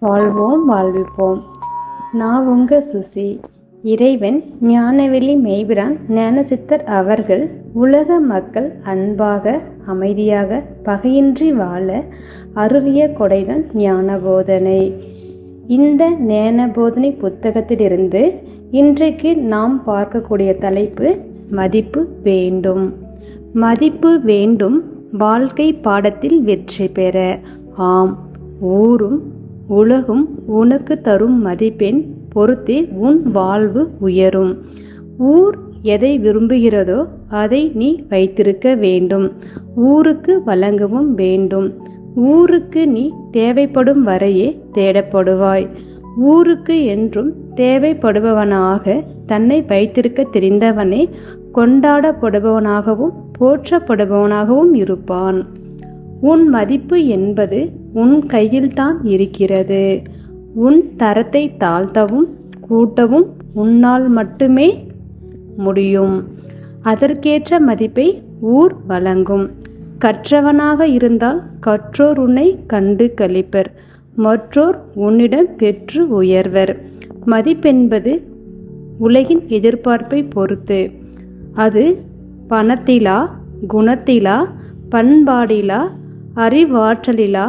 வாழ்வோம் வாழ்விப்போம். நான் உங்க சுசி. இறைவன் ஞானவெளி மெய்பிரான் ஞானசித்தர் அவர்கள் உலக மக்கள் அன்பாக அமைதியாக பகையின்றி வாழ அருளிய கொடைதான் ஞான போதனை. இந்த ஞான போதனை புத்தகத்திலிருந்து இன்றைக்கு நாம் பார்க்கக்கூடிய தலைப்பு மதிப்பு வேண்டும். மதிப்பு வேண்டும் வாழ்க்கை பாடத்தில் வெற்றி பெற. ஆம், ஊரும் உலகும் உனக்கு தரும் மதிப்பெண் பொறுத்தே உன் வாழ்வு உயரும். ஊர் எதை விரும்புகிறதோ அதை நீ வைத்திருக்க வேண்டும். ஊருக்கு வழங்கவும் வேண்டும். ஊருக்கு நீ தேவைப்படும் வரையே தேடப்படுவாய். ஊருக்கு என்றும் தேவைப்படுபவனாக தன்னை வைத்திருக்க தெரிந்தவனே கொண்டாடப்படுபவனாகவும் போற்றப்படுபவனாகவும் இருப்பான். உன் மதிப்பு என்பது உன் கையில்தான் இருக்கிறது. உன் தரத்தை தாழ்த்தவும் கூட்டவும் உன்னால் மட்டுமே முடியும். அதற்கேற்ற மதிப்பை ஊர் வழங்கும். கற்றவனாக இருந்தால் கற்றோர் உன்னை கண்டு களிப்பர், மற்றோர் உன்னிடம் பெற்று உயர்வர். மதிப்பென்பது உலகின் எதிர்பார்ப்பை பொறுத்து. அது பணத்திலா, குணத்திலா, பண்பாடிலா, அறிவாற்றலிலா,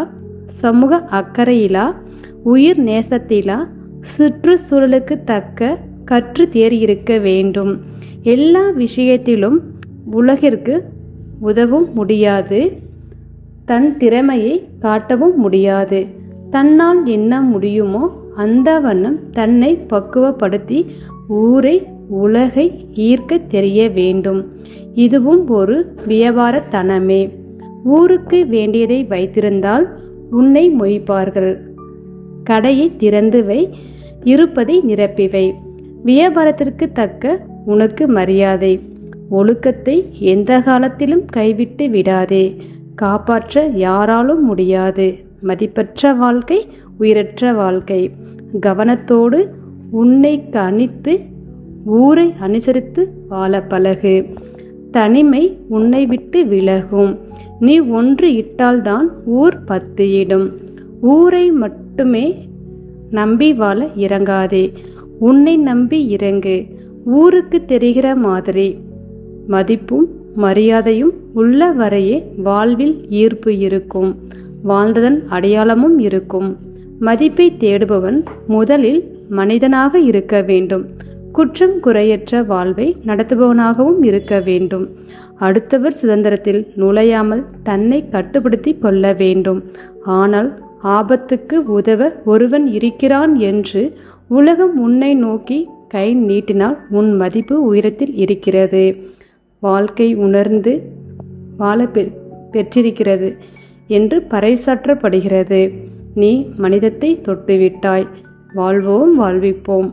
சமூக அக்கறையிலா, உயிர் நேசத்திலா, சுற்றுச்சூழலுக்கு தக்க கற்று தேறியிருக்க வேண்டும். எல்லா விஷயத்திலும் உலகிற்கு உதவும் முடியாது. தன் திறமையை காட்டவும் முடியாது. தன்னால் என்ன முடியுமோ அந்த வண்ணம் தன்னை பக்குவப்படுத்தி ஊரை உலகை ஈர்க்க தெரிய வேண்டும். இதுவும் ஒரு வியாபாரத்தனமே. ஊருக்கு வேண்டியதை வைத்திருந்தால் உன்னை மொய்ப்பார்கள். கடையை திறந்து வை, இருப்பதை நிரப்பிவை. வியாபாரத்திற்கு தக்க உனக்கு மரியாதை. ஒழுக்கத்தை எந்த காலத்திலும் கைவிட்டு விடாதே. காப்பாற்ற யாராலும் முடியாது. மதிப்பற்ற வாழ்க்கை உயிரற்ற வாழ்க்கை. கவனத்தோடு உன்னை கணித்து ஊரை அனுசரித்து வாழ பழகு. தனிமை உன்னை விட்டு விலகும். நீ ஒன்று இட்டால்தான் ஊர் 10 இடும். ஊரை மட்டுமே நம்பி வாழ இறங்காதே. உன்னை நம்பி இறங்கு. ஊருக்கு தெரிகிற மாதிரி மதிப்பும் மரியாதையும் உள்ள வரையே வாழ்வில் ஈர்ப்பு இருக்கும். வாழ்ந்ததன் அடையாளமும் இருக்கும். மதிப்பை தேடுபவன் முதலில் மனிதனாக இருக்க வேண்டும். குற்றம் குறையற்ற வாழ்வை நடத்துபவனாகவும் இருக்க வேண்டும். அடுத்தவர் சுதந்திரத்தில் நுழையாமல் தன்னை கட்டுப்படுத்தி கொள்ள வேண்டும். ஆனால் ஆபத்துக்கு உதவ ஒருவன் இருக்கிறான் என்று உலகம் உன்னை நோக்கி கை நீட்டினால் உன் மதிப்பு உயரத்தில் இருக்கிறது. வாழ்க்கை உணர்ந்து வாழ பெற்றிருக்கிறது என்று பறைசாற்றப்படுகிறது. நீ மனிதத்தை தொட்டுவிட்டாய். வாழ்வோம் வாழ்விப்போம்.